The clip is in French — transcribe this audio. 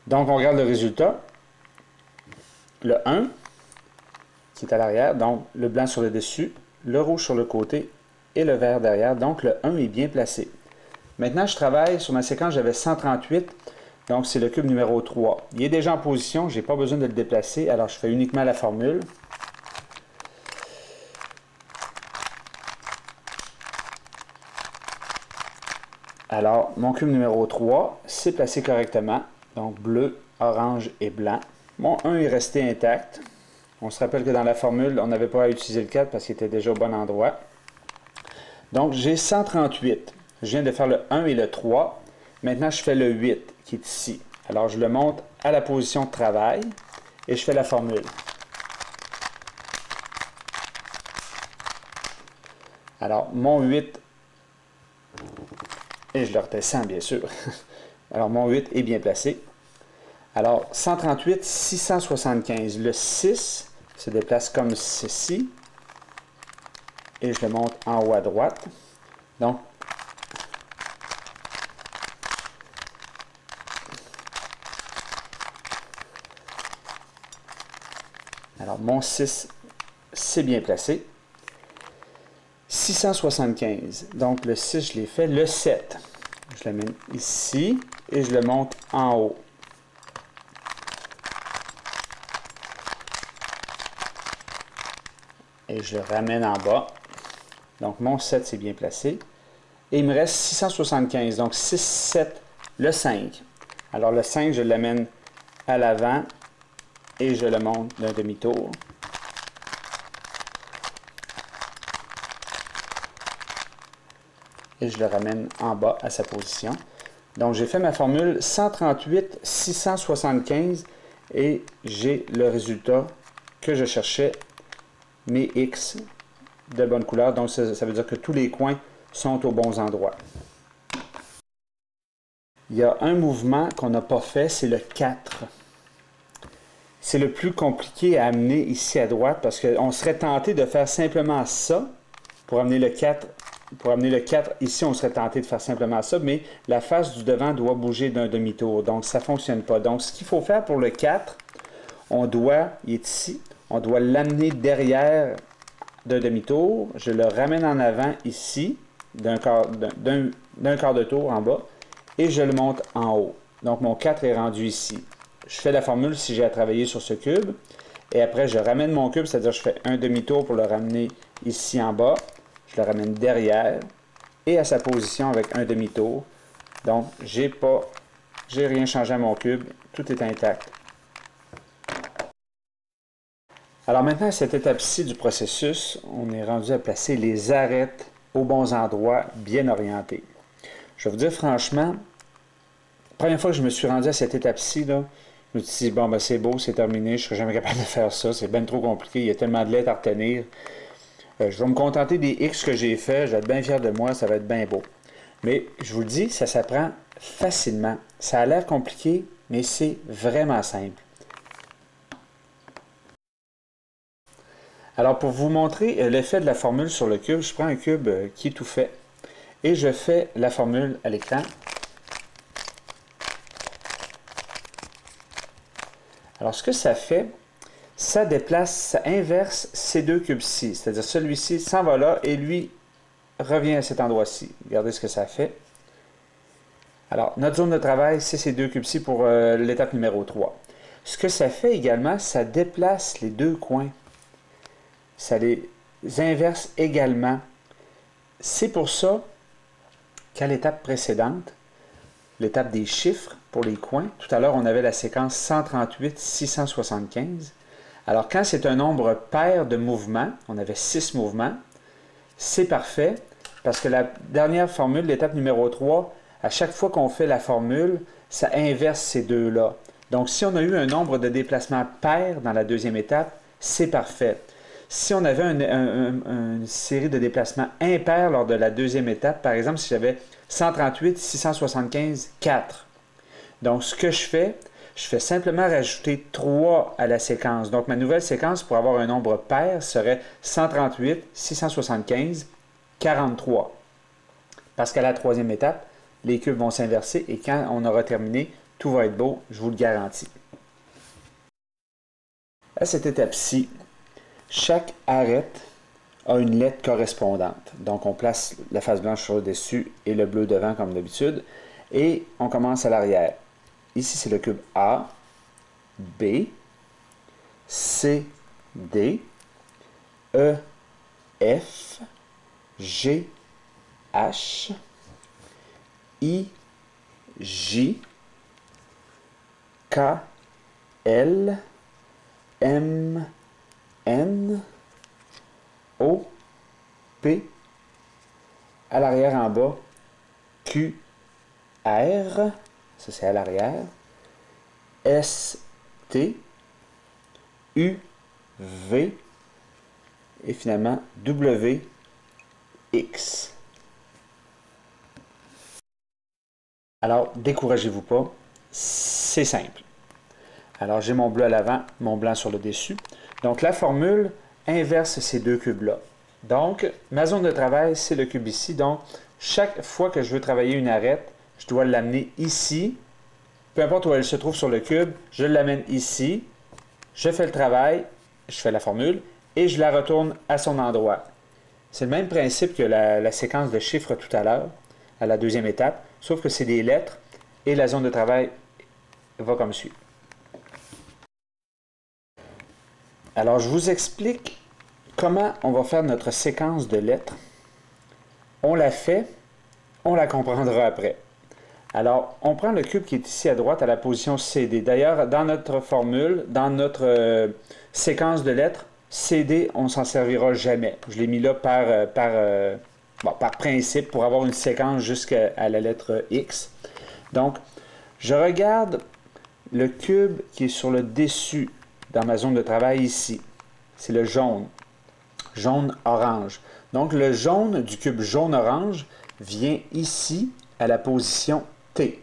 Donc, on regarde le résultat. Le 1, qui est à l'arrière, donc le blanc sur le dessus, le rouge sur le côté et le vert derrière. Donc, le 1 est bien placé. Maintenant, je travaille sur ma séquence, j'avais 138, donc c'est le cube numéro 3. Il est déjà en position, je n'ai pas besoin de le déplacer, alors je fais uniquement la formule. Alors, mon cube numéro 3, c'est placé correctement, donc bleu, orange et blanc. Mon 1 est resté intact. On se rappelle que dans la formule, on n'avait pas à utiliser le 4 parce qu'il était déjà au bon endroit. Donc, j'ai 138. Je viens de faire le 1 et le 3. Maintenant, je fais le 8 qui est ici. Alors, je le monte à la position de travail et je fais la formule. Alors, mon 8, et je le redescends bien sûr. Alors, mon 8 est bien placé. Alors, 138, 675. Le 6 se déplace comme ceci. Et je le monte en haut à droite. Donc, alors mon 6, c'est bien placé. 675. Donc, le 6, je l'ai fait. Le 7, je le mets ici et je le monte en haut. Et je le ramène en bas. Donc, mon 7, c'est bien placé. Et il me reste 675. Donc, 6, 7, le 5. Alors, le 5, je l'amène à l'avant et je le monte d'un demi-tour. Et je le ramène en bas à sa position. Donc, j'ai fait ma formule 138, 675 et j'ai le résultat que je cherchais, mes X de bonne couleur. Donc, ça veut dire que tous les coins sont aux bons endroits. Il y a un mouvement qu'on n'a pas fait, c'est le 4. C'est le plus compliqué à amener ici à droite parce qu'on serait tenté de faire simplement ça pour amener le 4. Pour amener le 4, ici, on serait tenté de faire simplement ça, mais la face du devant doit bouger d'un demi-tour. Donc, ça ne fonctionne pas. Donc, ce qu'il faut faire pour le 4, il est ici, on doit l'amener derrière d'un demi-tour. Je le ramène en avant ici, d'un quart de tour en bas, et je le monte en haut. Donc, mon 4 est rendu ici. Je fais la formule si j'ai à travailler sur ce cube. Et après, je ramène mon cube, c'est-à-dire je fais un demi-tour pour le ramener ici en bas. Je le ramène derrière et à sa position avec un demi-tour. Donc, j'ai rien changé à mon cube. Tout est intact. Alors maintenant, à cette étape-ci du processus, on est rendu à placer les arêtes aux bons endroits, bien orientés. Je vais vous dire franchement, la première fois que je me suis rendu à cette étape-ci, je me suis dit, bon, ben c'est beau, c'est terminé, je ne serai jamais capable de faire ça, c'est bien trop compliqué, il y a tellement de lettres à retenir. Je vais me contenter des X que j'ai fait, je vais être bien fier de moi, ça va être bien beau. Mais je vous le dis, ça s'apprend facilement. Ça a l'air compliqué, mais c'est vraiment simple. Alors, pour vous montrer l'effet de la formule sur le cube, je prends un cube qui est tout fait et je fais la formule à l'écran. Alors, ce que ça fait, ça déplace, ça inverse ces deux cubes-ci. C'est-à-dire celui-ci s'en va là et lui revient à cet endroit-ci. Regardez ce que ça fait. Alors, notre zone de travail, c'est ces deux cubes-ci pour l'étape numéro 3. Ce que ça fait également, ça déplace les deux coins. Ça les inverse également. C'est pour ça qu'à l'étape précédente, l'étape des chiffres pour les coins, tout à l'heure, on avait la séquence 138, 675. Alors, quand c'est un nombre pair de mouvements, on avait 6 mouvements, c'est parfait, parce que la dernière formule, l'étape numéro 3, à chaque fois qu'on fait la formule, ça inverse ces deux-là. Donc, si on a eu un nombre de déplacements pairs dans la deuxième étape, c'est parfait. Si on avait une série de déplacements impairs lors de la deuxième étape, par exemple, si j'avais 138, 675, 4. Donc, ce que je fais simplement rajouter 3 à la séquence. Donc, ma nouvelle séquence pour avoir un nombre pair serait 138, 675, 43. Parce qu'à la troisième étape, les cubes vont s'inverser et quand on aura terminé, tout va être beau, je vous le garantis. À cette étape-ci, chaque arête a une lettre correspondante. Donc, on place la face blanche sur le dessus et le bleu devant comme d'habitude. Et on commence à l'arrière. Ici, c'est le cube A, B, C, D, E, F, G, H, I, J, K, L, M, N, O, P, à l'arrière en bas, Q, R, ça c'est à l'arrière, S, T, U, V, et finalement W, X. Alors, découragez-vous pas, c'est simple. Alors, j'ai mon bleu à l'avant, mon blanc sur le dessus. Donc, la formule inverse ces deux cubes-là. Donc, ma zone de travail, c'est le cube ici. Donc, chaque fois que je veux travailler une arête, je dois l'amener ici. Peu importe où elle se trouve sur le cube, je l'amène ici. Je fais le travail, je fais la formule, et je la retourne à son endroit. C'est le même principe que la séquence de chiffres tout à l'heure, à la deuxième étape, sauf que c'est des lettres, et la zone de travail va comme suit. Alors, je vous explique comment on va faire notre séquence de lettres. On la fait, on la comprendra après. Alors, on prend le cube qui est ici à droite à la position CD. D'ailleurs, dans notre formule, dans notre séquence de lettres, CD, on ne s'en servira jamais. Je l'ai mis là par principe pour avoir une séquence jusqu'à la lettre X. Donc, je regarde le cube qui est sur le dessus dans ma zone de travail ici. C'est le jaune. Jaune-orange. Donc, le jaune du cube jaune-orange vient ici à la position T.